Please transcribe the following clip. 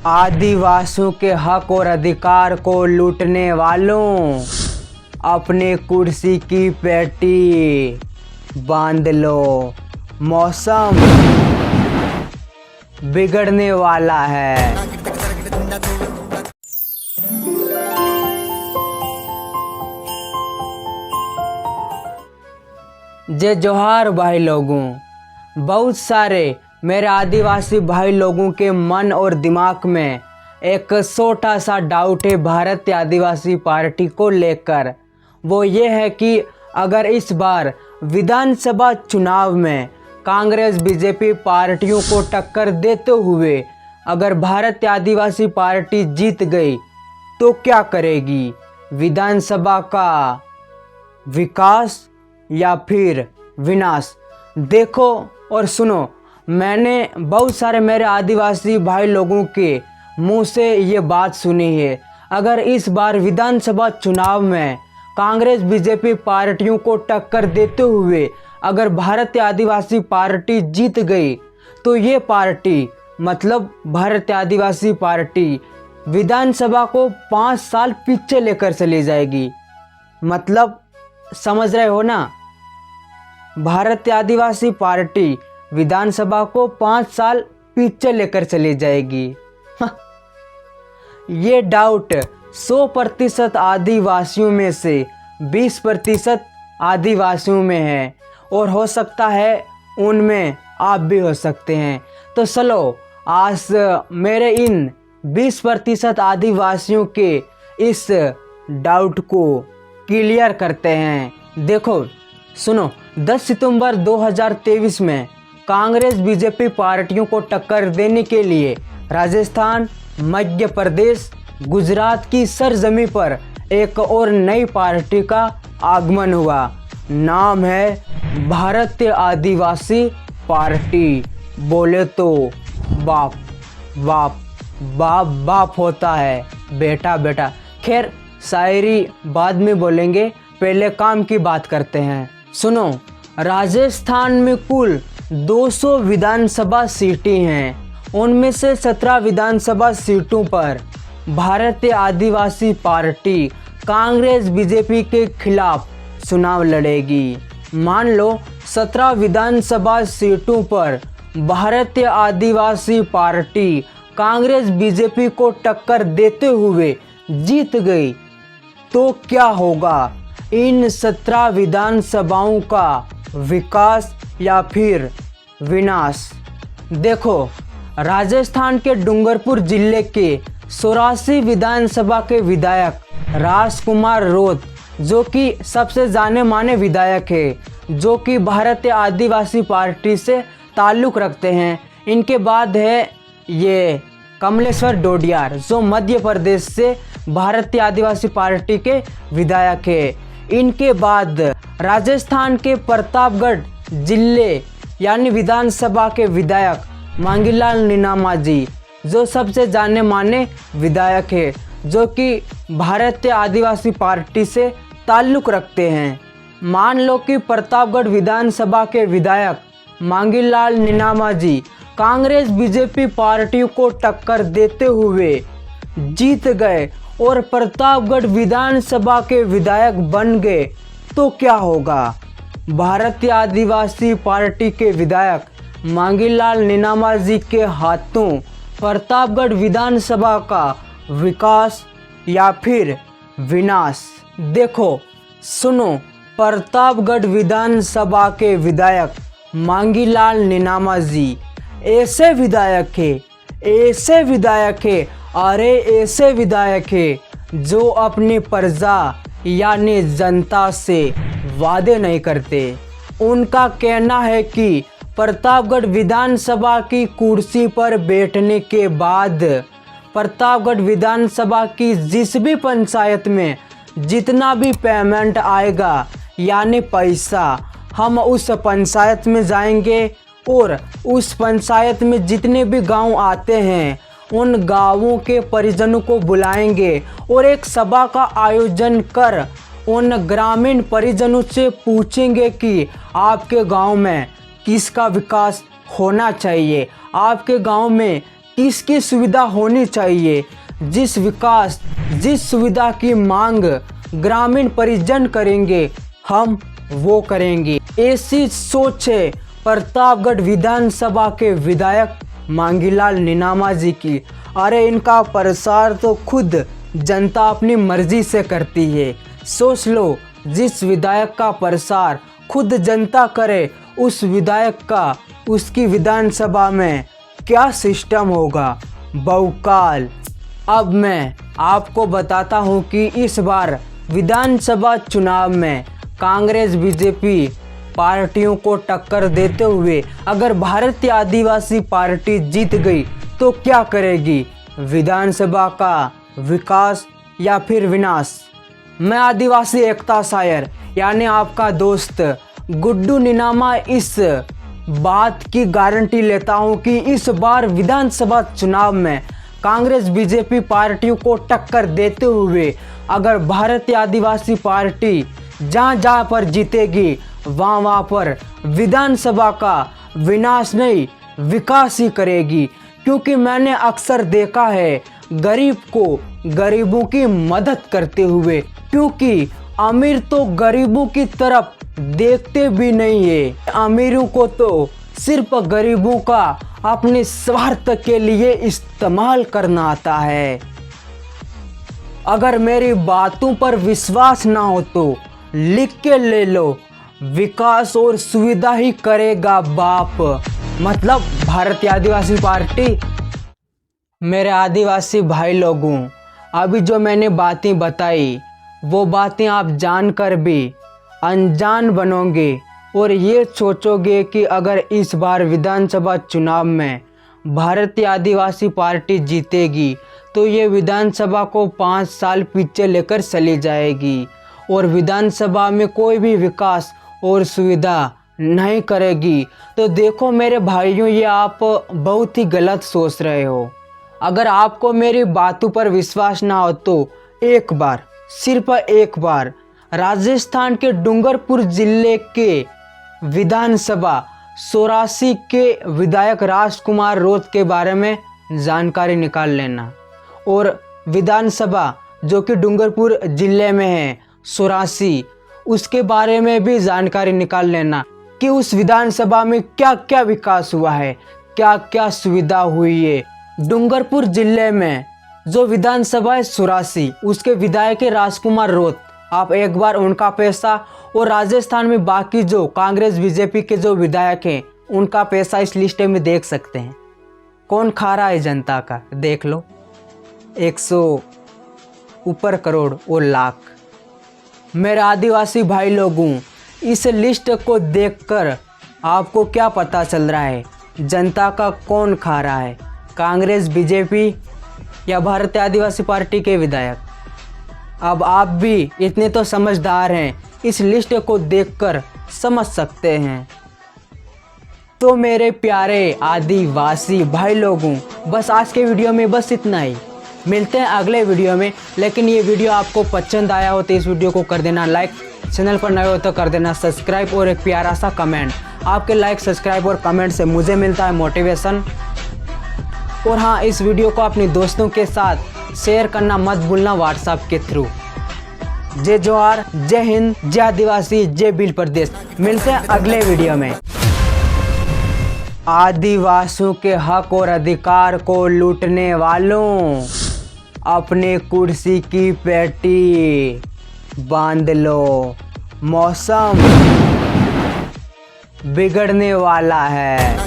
आदिवासियों के हक और अधिकार को लूटने वालों, अपने कुर्सी की पेटी बांध लो, मौसम बिगड़ने वाला है। जय जोहार भाई लोगों। बहुत सारे मेरे आदिवासी भाई लोगों के मन और दिमाग में एक छोटा सा डाउट है भारतीय आदिवासी पार्टी को लेकर। वो ये है कि अगर इस बार विधानसभा चुनाव में कांग्रेस बीजेपी पार्टियों को टक्कर देते हुए अगर भारतीय आदिवासी पार्टी जीत गई तो क्या करेगी? विधानसभा का विकास या फिर विनाश? देखो और सुनो, मैंने बहुत सारे मेरे आदिवासी भाई लोगों के मुंह से ये बात सुनी है। अगर इस बार विधानसभा चुनाव में कांग्रेस बीजेपी पार्टियों को टक्कर देते हुए अगर भारतीय आदिवासी पार्टी जीत गई तो ये पार्टी मतलब भारतीय आदिवासी पार्टी विधानसभा को 5 साल पीछे लेकर चली जाएगी। मतलब समझ रहे हो ना? भारतीय आदिवासी पार्टी विधानसभा को 5 साल पीछे लेकर चली जाएगी। ये डाउट 100% आदिवासियों में से 20% आदिवासियों में है और हो सकता है उनमें आप भी हो सकते हैं। तो चलो आज मेरे इन 20% आदिवासियों के इस डाउट को क्लियर करते हैं। देखो सुनो, 10 सितंबर 2023 में कांग्रेस बीजेपी पार्टियों को टक्कर देने के लिए राजस्थान, मध्य प्रदेश, गुजरात की सरजमी पर एक और नई पार्टी का आगमन हुआ। नाम है भारतीय आदिवासी पार्टी। बोले तो बाप बाप बाप बाप होता है, बेटा बेटा। खैर शायरी बाद में बोलेंगे, पहले काम की बात करते हैं। सुनो, राजस्थान में कुल 200 विधानसभा सीटें हैं। उनमें से 17 विधानसभा सीटों पर भारतीय आदिवासी पार्टी कांग्रेस बीजेपी के खिलाफ चुनाव लड़ेगी। मान लो 17 विधानसभा सीटों पर भारतीय आदिवासी पार्टी कांग्रेस बीजेपी को टक्कर देते हुए जीत गई तो क्या होगा? इन 17 विधानसभाओं का विकास या फिर विनाश? देखो, राजस्थान के डूंगरपुर जिले के 84 विधानसभा के विधायक राजकुमार रोत, जो कि सबसे जाने माने विधायक है, जो कि भारतीय आदिवासी पार्टी से ताल्लुक़ रखते हैं। इनके बाद है ये कमलेश्वर डोडियार, जो मध्य प्रदेश से भारतीय आदिवासी पार्टी के विधायक है। इनके बाद राजस्थान के प्रतापगढ़ जिले यानी विधानसभा के विधायक मांगीलाल नीनामा जी, जो सबसे जाने माने विधायक है, जो कि भारतीय आदिवासी पार्टी से ताल्लुक़ रखते हैं। मान लो कि प्रतापगढ़ विधानसभा के विधायक मांगीलाल नीनामा जी कांग्रेस बीजेपी पार्टियों को टक्कर देते हुए जीत गए और प्रतापगढ़ विधानसभा के विधायक बन गए तो क्या होगा? भारतीय आदिवासी पार्टी के विधायक मांगीलाल नीनामा जी के हाथों प्रतापगढ़ विधानसभा का विकास या फिर विनाश? देखो सुनो, प्रतापगढ़ विधानसभा के विधायक मांगीलाल नीनामा जी ऐसे विधायक है, अरे ऐसे विधायक है जो अपनी प्रजा यानी जनता से वादे नहीं करते। उनका कहना है कि प्रतापगढ़ विधानसभा की कुर्सी पर बैठने के बाद प्रतापगढ़ विधानसभा की जिस भी पंचायत में जितना भी पेमेंट आएगा यानी पैसा, हम उस पंचायत में जाएंगे और उस पंचायत में जितने भी गांव आते हैं उन गांवों के परिजनों को बुलाएंगे और एक सभा का आयोजन कर उन ग्रामीण परिजनों से पूछेंगे कि आपके गांव में किसका विकास होना चाहिए, आपके गांव में किसकी सुविधा होनी चाहिए, जिस सुविधा की मांग ग्रामीण परिजन करेंगे हम वो करेंगे। ऐसी सोच है प्रतापगढ़ विधानसभा के विधायक मांगीलाल निनामा जी की। अरे इनका प्रसार तो खुद जनता अपनी मर्जी से करती है। सोच लो, जिस विधायक का प्रसार खुद जनता करे, उस विधायक का उसकी विधानसभा में क्या सिस्टम होगा, बहुकाल। अब मैं आपको बताता हूँ कि इस बार विधानसभा चुनाव में कांग्रेस बीजेपी पार्टियों को टक्कर देते हुए अगर भारतीय आदिवासी पार्टी जीत गई तो क्या करेगी, विधानसभा का विकास या फिर विनाश। मैं आदिवासी एकता शायर यानी आपका दोस्त गुड्डू निनामा इस बात की गारंटी लेता हूं कि इस बार विधानसभा चुनाव में कांग्रेस बीजेपी पार्टियों को टक्कर देते हुए अगर भारतीय आदिवासी पार्टी जहां पर जीतेगी वहां पर विधानसभा का विनाश नहीं विकास ही करेगी। क्योंकि मैंने अक्सर देखा है गरीब को गरीबों की मदद करते हुए, क्योंकि अमीर तो गरीबों की तरफ देखते भी नहीं है। अमीरों को तो सिर्फ गरीबों का अपने स्वार्थ के लिए इस्तेमाल करना आता है। अगर मेरी बातों पर विश्वास ना हो तो लिख के ले लो, विकास और सुविधा ही करेगा बाप, मतलब भारतीय आदिवासी पार्टी। मेरे आदिवासी भाई लोगों, अभी जो मैंने बातें बताई वो बातें आप जानकर भी अनजान बनोगे और ये सोचोगे कि अगर इस बार विधानसभा चुनाव में भारतीय आदिवासी पार्टी जीतेगी तो ये विधानसभा को 5 साल पीछे लेकर चली जाएगी और विधानसभा में कोई भी विकास और सुविधा नहीं करेगी। तो देखो मेरे भाइयों, ये आप बहुत ही गलत सोच रहे हो। अगर आपको मेरी बातों पर विश्वास ना हो तो एक बार, सिर्फ एक बार राजस्थान के डूंगरपुर जिले के विधानसभा 84 के विधायक राजकुमार रोत के बारे में जानकारी निकाल लेना और विधानसभा जो कि डूंगरपुर जिले में है 84, उसके बारे में भी जानकारी निकाल लेना कि उस विधानसभा में क्या क्या विकास हुआ है, क्या क्या सुविधा हुई है। डूंगरपुर जिले में जो विधानसभा है 84, उसके विधायक है राजकुमार रोत। आप एक बार उनका पैसा और राजस्थान में बाकी जो कांग्रेस बीजेपी के जो विधायक हैं उनका पैसा इस लिस्ट में देख सकते हैं। कौन खा रहा है जनता का, देख लो, 100 ऊपर करोड़ और लाख। मेरे आदिवासी भाई लोगों, इस लिस्ट को देखकर आपको क्या पता चल रहा है जनता का कौन खा रहा है, कांग्रेस बीजेपी या भारतीय आदिवासी पार्टी के विधायक। अब आप भी इतने तो समझदार हैं, इस लिस्ट को देखकर समझ सकते हैं। तो मेरे प्यारे आदिवासी भाई लोगों, बस आज के वीडियो में बस इतना ही। मिलते हैं अगले वीडियो में। लेकिन ये वीडियो आपको पसंद आया हो तो इस वीडियो को कर देना लाइक, चैनल पर नए हो तो कर देना सब्सक्राइब और एक प्यारा सा कमेंट। आपके लाइक, सब्सक्राइब और कमेंट से मुझे मिलता है मोटिवेशन। और हाँ, इस वीडियो को अपने दोस्तों के साथ शेयर करना मत भूलना व्हाट्सएप के थ्रू। जय जोहार, जय हिंद, जय आदिवासी, जय भील प्रदेश। मिलते हैं अगले वीडियो में। आदिवासियों के हक और अधिकार को लूटने वालों, अपने कुर्सी की पेटी बांध लो, मौसम बिगड़ने वाला है।